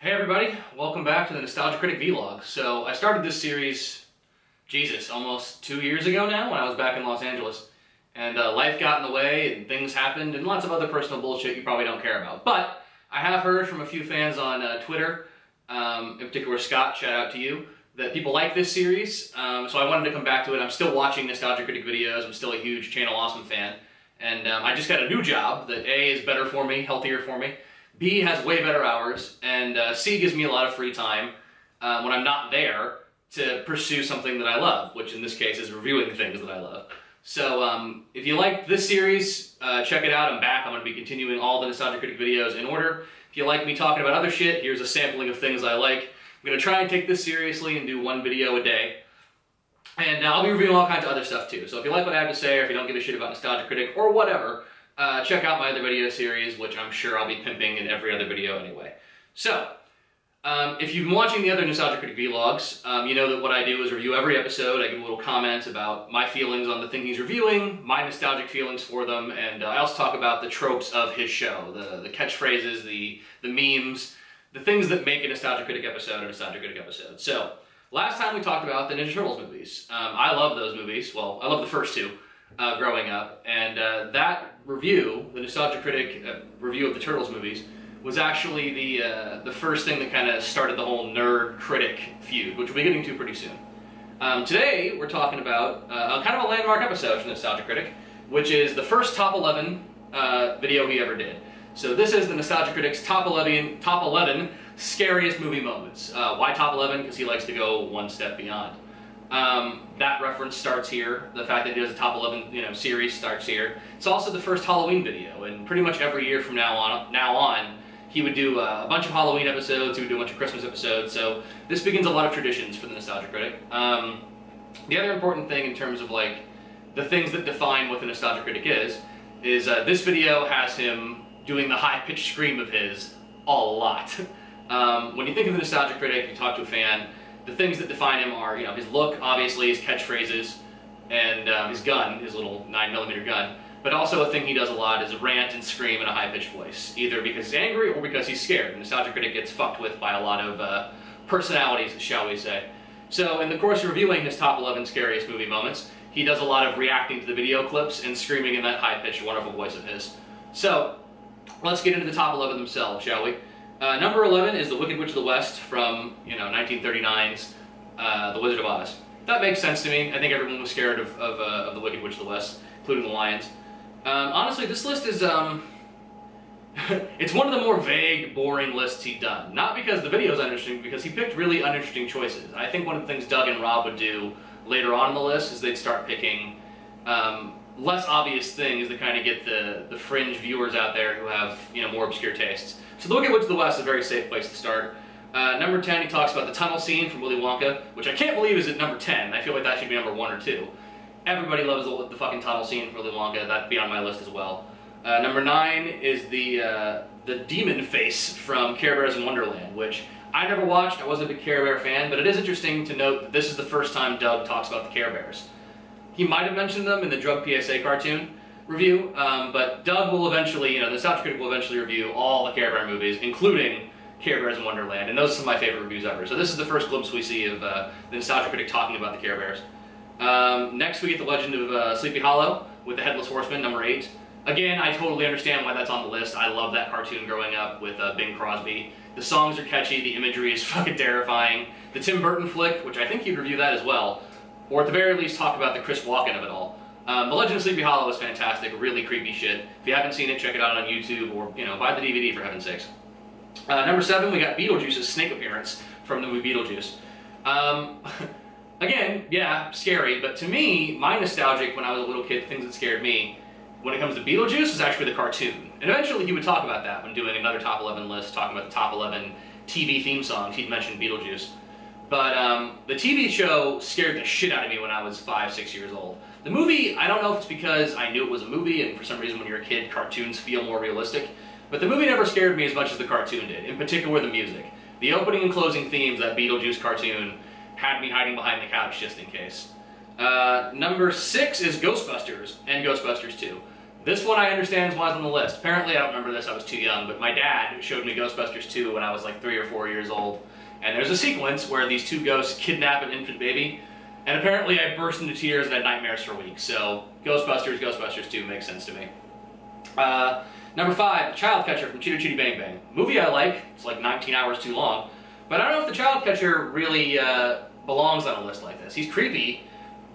Hey everybody, welcome back to the Nostalgia Critic vlog. So I started this series, Jesus, almost 2 years ago now when I was back in Los Angeles. And life got in the way and things happened and lots of other personal bullshit you probably don't care about. But I have heard from a few fans on Twitter, in particular Scott, shout out to you, that people like this series. So I wanted to come back to it. I'm still watching Nostalgia Critic videos. I'm still a huge Channel Awesome fan. And I just got a new job that A, is better for me, healthier for me. B, has way better hours, and C, gives me a lot of free time when I'm not there to pursue something that I love, which in this case is reviewing things that I love. So if you like this series, check it out. I'm back. I'm going to be continuing all the Nostalgia Critic videos in order. If you like me talking about other shit, here's a sampling of things I like. I'm going to try and take this seriously and do one video a day. And I'll be reviewing all kinds of other stuff too. So if you like what I have to say, or if you don't give a shit about Nostalgia Critic, or whatever, check out my other video series, which I'm sure I'll be pimping in every other video anyway. So, if you've been watching the other Nostalgia Critic vlogs, you know that what I do is review every episode. I give a little comment about my feelings on the thing he's reviewing, my nostalgic feelings for them, and I also talk about the tropes of his show, the catchphrases, the memes, the things that make a Nostalgia Critic episode a Nostalgia Critic episode. So, last time we talked about the Ninja Turtles movies. I love those movies. Well, I love the first two. Growing up, and that review, the Nostalgia Critic review of the Turtles movies, was actually the first thing that kind of started the whole nerd-critic feud, which we'll be getting to pretty soon. Today, we're talking about kind of a landmark episode from the Nostalgia Critic, which is the first top 11 video he ever did. So this is the Nostalgia Critic's top 11 scariest movie moments. Why top 11? Because he likes to go one step beyond. That reference starts here. The fact that he does a top 11 series starts here. It's also the first Halloween video, and pretty much every year from now on he would do a bunch of Halloween episodes, he would do a bunch of Christmas episodes, so this begins a lot of traditions for the Nostalgia Critic. The other important thing in terms of like the things that define what the Nostalgia Critic is this video has him doing the high-pitched scream of his a lot. When you think of the Nostalgia Critic, you talk to a fan, the things that define him are, his look, obviously, his catchphrases, and his gun, his little 9mm gun. But also a thing he does a lot is rant and scream in a high-pitched voice, either because he's angry or because he's scared. The Nostalgia Critic gets fucked with by a lot of personalities, shall we say. So in the course of reviewing his top 11 scariest movie moments, he does a lot of reacting to the video clips and screaming in that high-pitched, wonderful voice of his. So, let's get into the top 11 themselves, shall we? Number 11 is The Wicked Witch of the West from, 1939's The Wizard of Oz. That makes sense to me. I think everyone was scared of The Wicked Witch of the West, including the lions. Honestly, this list is, it's one of the more vague, boring lists he's done. Not because the video's uninteresting, because he picked really uninteresting choices. I think one of the things Doug and Rob would do later on in the list is they'd start picking less obvious things that kind of get the fringe viewers out there who have, more obscure tastes. So The Wicked Witch of the West is a very safe place to start. Number 10, he talks about the tunnel scene from Willy Wonka, which I can't believe is at number 10. I feel like that should be number 1 or 2. Everybody loves the fucking tunnel scene from Willy Wonka. That'd be on my list as well. Number 9 is the demon face from Care Bears in Wonderland, which I never watched. I wasn't a big Care Bear fan, but it is interesting to note that this is the first time Doug talks about the Care Bears. He might have mentioned them in the Drug PSA cartoon review, but Doug will eventually, the Nostalgia Critic will eventually review all the Care Bear movies, including Care Bears in Wonderland, and those are some of my favorite reviews ever. So this is the first glimpse we see of the Nostalgia Critic talking about the Care Bears. Next we get The Legend of Sleepy Hollow with the Headless Horseman, number 8. Again, I totally understand why that's on the list. I love that cartoon growing up with Bing Crosby. The songs are catchy, the imagery is fucking terrifying. The Tim Burton flick, which I think he'd review that as well, or at the very least talk about the Chris Walken of it all. The Legend of Sleepy Hollow is fantastic, really creepy shit. If you haven't seen it, check it out on YouTube, or, buy the DVD for heaven's sakes. Number 7, we got Beetlejuice's snake appearance from the movie Beetlejuice. Again, yeah, scary, but to me, my nostalgic when I was a little kid, things that scared me, when it comes to Beetlejuice, is actually the cartoon. And eventually he would talk about that when doing another top 11 list, talking about the top 11 TV theme songs, he'd mention Beetlejuice. But the TV show scared the shit out of me when I was 5, 6 years old. The movie, I don't know if it's because I knew it was a movie, and for some reason when you're a kid, cartoons feel more realistic, but the movie never scared me as much as the cartoon did, in particular the music. The opening and closing themes of that Beetlejuice cartoon had me hiding behind the couch just in case. Number 6 is Ghostbusters, and Ghostbusters 2. This one I understand why it's on the list. Apparently, I don't remember this, I was too young, but my dad showed me Ghostbusters 2 when I was like 3 or 4 years old. And there's a sequence where these two ghosts kidnap an infant baby, and apparently I burst into tears and had nightmares for weeks. So, Ghostbusters 2 makes sense to me. Number 5, The Child Catcher from Chitty Chitty Bang Bang. Movie I like, it's like 19 hours too long, but I don't know if The Child Catcher really belongs on a list like this. He's creepy,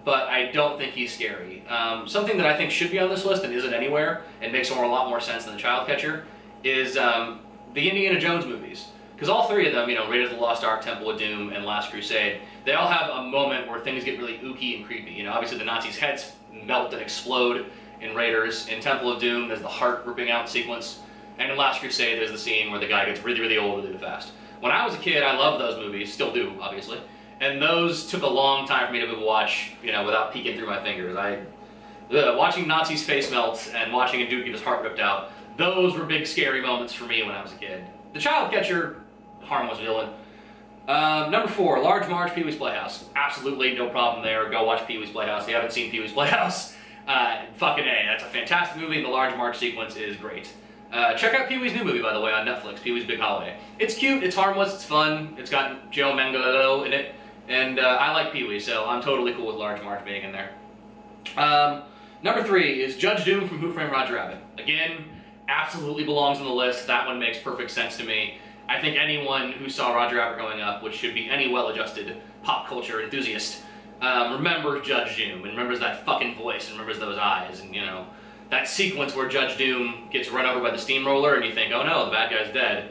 but I don't think he's scary. Something that I think should be on this list and isn't anywhere, and makes a lot more sense than The Child Catcher, is the Indiana Jones movies. Because all three of them, you know, Raiders of the Lost Ark, Temple of Doom, and Last Crusade, they all have a moment where things get really ooky and creepy. You know, obviously the Nazis' heads melt and explode in Raiders. In Temple of Doom, there's the heart ripping out sequence. And in Last Crusade, there's the scene where the guy gets really, really old really fast. When I was a kid, I loved those movies, still do, obviously. And those took a long time for me to watch, you know, without peeking through my fingers. Watching Nazi's face melt and watching a dude get his heart ripped out, those were big scary moments for me when I was a kid. The Child Catcher, harmless villain. Number 4, Large Marge, Pee-wee's Playhouse. Absolutely no problem there. Go watch Pee-wee's Playhouse. If you haven't seen Pee-wee's Playhouse, fucking A. That's a fantastic movie, and the Large Marge sequence is great. Check out Pee-wee's new movie, by the way, on Netflix, Pee-wee's Big Holiday. It's cute, it's harmless, it's fun, it's got Joe Manganiello in it, and I like Pee-wee, so I'm totally cool with Large Marge being in there. Number 3 is Judge Doom from Who Framed Roger Rabbit. Again, absolutely belongs on the list. That one makes perfect sense to me. I think anyone who saw Roger Rabbit growing up, which should be any well-adjusted pop culture enthusiast, remembers Judge Doom, and remembers that fucking voice, and remembers those eyes, and, you know, that sequence where Judge Doom gets run over by the steamroller, and you think, oh no, the bad guy's dead,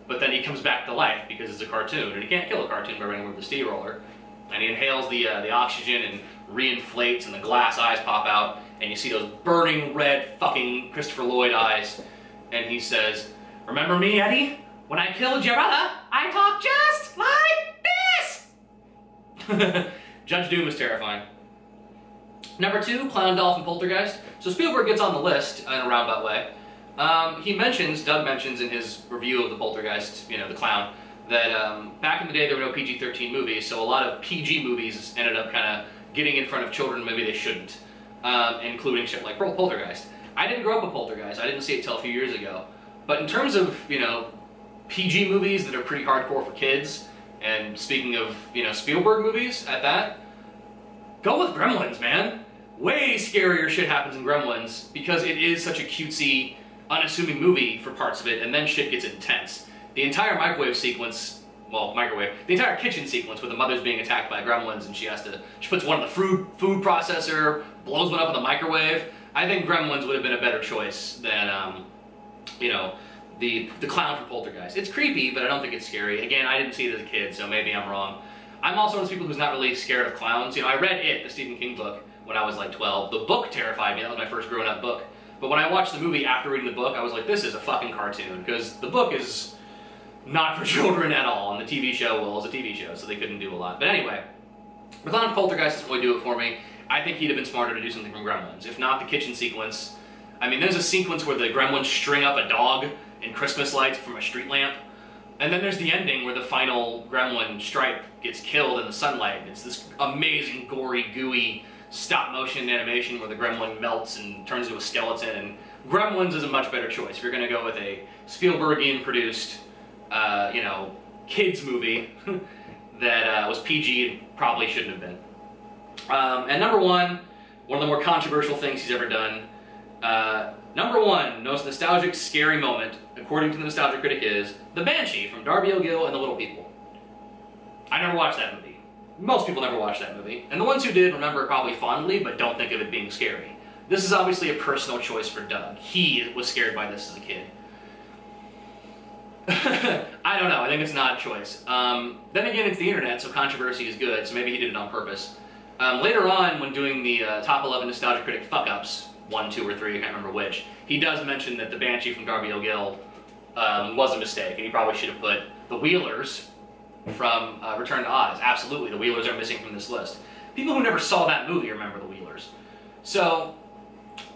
but then he comes back to life because it's a cartoon, and he can't kill a cartoon by running over the steamroller, and he inhales the oxygen and reinflates, and the glass eyes pop out, and you see those burning red fucking Christopher Lloyd eyes, and he says, "Remember me, Eddie? When I killed your brother, I talked just like this!" Judge Doom is terrifying. Number 2, Clown Doll from Poltergeist. So Spielberg gets on the list in a roundabout way. Doug mentions in his review of the Poltergeist, you know, the clown, that back in the day there were no PG-13 movies, so a lot of PG movies ended up kind of getting in front of children maybe they shouldn't, including shit like Poltergeist. I didn't grow up with Poltergeist, I didn't see it till a few years ago. But in terms of, you know, PG movies that are pretty hardcore for kids, and speaking of, you know, Spielberg movies at that, go with Gremlins, man. Way scarier shit happens in Gremlins because it is such a cutesy, unassuming movie for parts of it, and then shit gets intense. The entire microwave sequence, the entire kitchen sequence where the mother's being attacked by gremlins and she puts one in the food processor, blows one up in the microwave. I think Gremlins would have been a better choice than, you know, the clown from Poltergeist. It's creepy, but I don't think it's scary. Again, I didn't see it as a kid, so maybe I'm wrong. I'm also one of those people who's not really scared of clowns. You know, I read It, the Stephen King book, when I was like 12. The book terrified me. That was my first grown-up book. But when I watched the movie after reading the book, I was like, this is a fucking cartoon, because the book is not for children at all, and the TV show, well, it's a TV show, so they couldn't do a lot. But anyway, the clown from Poltergeist doesn't really do it for me. I think he'd have been smarter to do something from Gremlins. If not the kitchen sequence. I mean, there's a sequence where the gremlins string up a dog in Christmas lights from a street lamp. And then there's the ending where the final gremlin, Stripe, gets killed in the sunlight. It's this amazing, gory, gooey stop-motion animation where the gremlin melts and turns into a skeleton. And Gremlins is a much better choice. If you're going to go with a Spielbergian-produced, you know, kids movie that was PG and probably shouldn't have been. And number 1, one of the more controversial things he's ever done. Number 1, most nostalgic, scary moment, according to the Nostalgia Critic, is The Banshee from Darby O'Gill and the Little People. I never watched that movie. Most people never watched that movie. And the ones who did remember it probably fondly, but don't think of it being scary. This is obviously a personal choice for Doug. He was scared by this as a kid. I don't know, I think it's not a choice. Then again, it's the internet, so controversy is good, so maybe he did it on purpose. Later on, when doing the top 11 Nostalgia Critic fuck-ups, 1, 2, or 3, I can't remember which, he does mention that the Banshee from Darby O'Gill was a mistake, and he probably should have put the Wheelers from Return to Oz. Absolutely, the Wheelers are missing from this list. People who never saw that movie remember the Wheelers. So,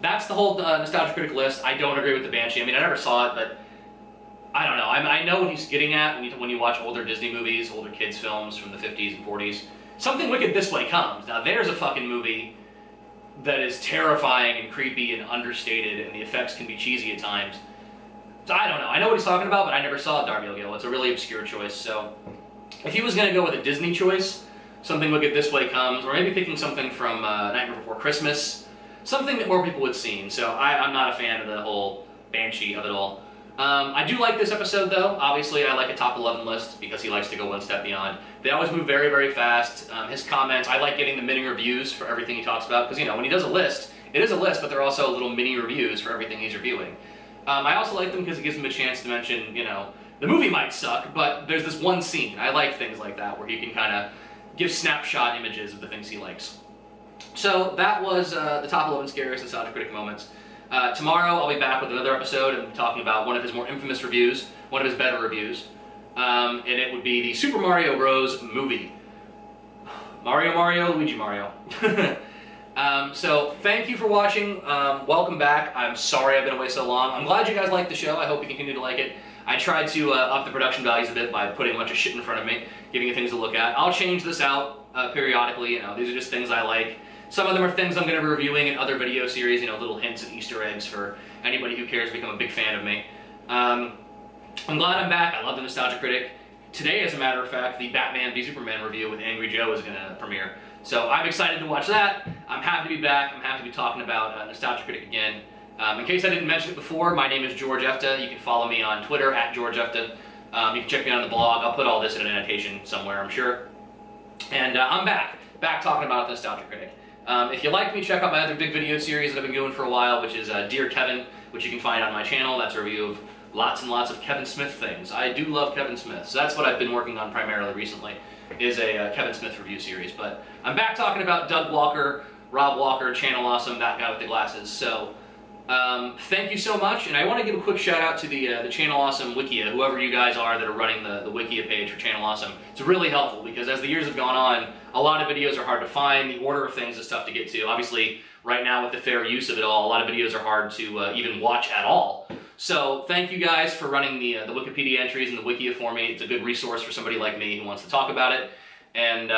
that's the whole Nostalgia Critic list. I don't agree with the Banshee. I mean, I never saw it, but I don't know. I know what he's getting at when you watch older Disney movies, older kids' films from the 50s and 40s. Something Wicked This Way Comes. Now, there's a fucking movie that is terrifying and creepy and understated, and the effects can be cheesy at times. So I don't know. I know what he's talking about, but I never saw Darby O'Gill. It's a really obscure choice. So if he was going to go with a Disney choice, something Look At This Way Comes, or maybe picking something from Nightmare Before Christmas, something that more people would seen. So I'm not a fan of the whole Banshee of it all. I do like this episode though. Obviously I like a top 11 list because he likes to go one step beyond. They always move very, very fast. His comments, I like getting the mini reviews for everything he talks about, because you know, when he does a list, it is a list, but they're also little mini reviews for everything he's reviewing. I also like them because it gives him a chance to mention, you know, the movie might suck, but there's this one scene. I like things like that where he can kind of give snapshot images of the things he likes. So that was the top 11 scariest Nostalgia Critic moments. Tomorrow I'll be back with another episode and talking about one of his more infamous reviews, one of his better reviews, and it would be the Super Mario Bros. Movie. Mario, Luigi Mario. So thank you for watching. Welcome back. I'm sorry I've been away so long. I'm glad you guys liked the show. I hope you continue to like it. I tried to up the production values a bit by putting a bunch of shit in front of me, giving you things to look at. I'll change this out periodically. You know, these are just things I like. Some of them are things I'm going to be reviewing in other video series, you know, little hints and Easter eggs for anybody who cares to become a big fan of me. I'm glad I'm back. I love the Nostalgia Critic. Today, as a matter of fact, the Batman v Superman review with Angry Joe is going to premiere. So I'm excited to watch that. I'm happy to be back. I'm happy to be talking about Nostalgia Critic again. In case I didn't mention it before, my name is George Efta. You can follow me on Twitter at George Efta. You can check me out on the blog. I'll put all this in an annotation somewhere, I'm sure. And I'm back talking about the Nostalgia Critic. If you like me, check out my other big video series that I've been doing for a while, which is Dear Kevin, which you can find on my channel. That's a review of lots and lots of Kevin Smith things. I do love Kevin Smith, so that's what I've been working on primarily recently, is a Kevin Smith review series. But I'm back talking about Doug Walker, Rob Walker, Channel Awesome, that guy with the glasses. So thank you so much, and I want to give a quick shout out to the Channel Awesome Wikia, whoever you guys are that are running the Wikia page for Channel Awesome. It's really helpful because as the years have gone on, a lot of videos are hard to find, the order of things is tough to get to. Obviously, right now with the fair use of it all, a lot of videos are hard to even watch at all. So thank you guys for running the Wikipedia entries and the Wikia for me. It's a good resource for somebody like me who wants to talk about it. And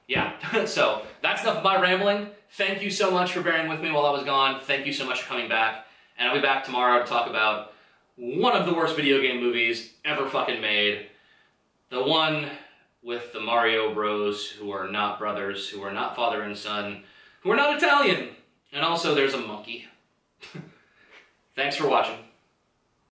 yeah, so that's enough of my rambling. Thank you so much for bearing with me while I was gone. Thank you so much for coming back. And I'll be back tomorrow to talk about one of the worst video game movies ever fucking made. The one with the Mario Bros, who are not brothers, who are not father and son, who are not Italian. And also there's a monkey. Thanks for watching.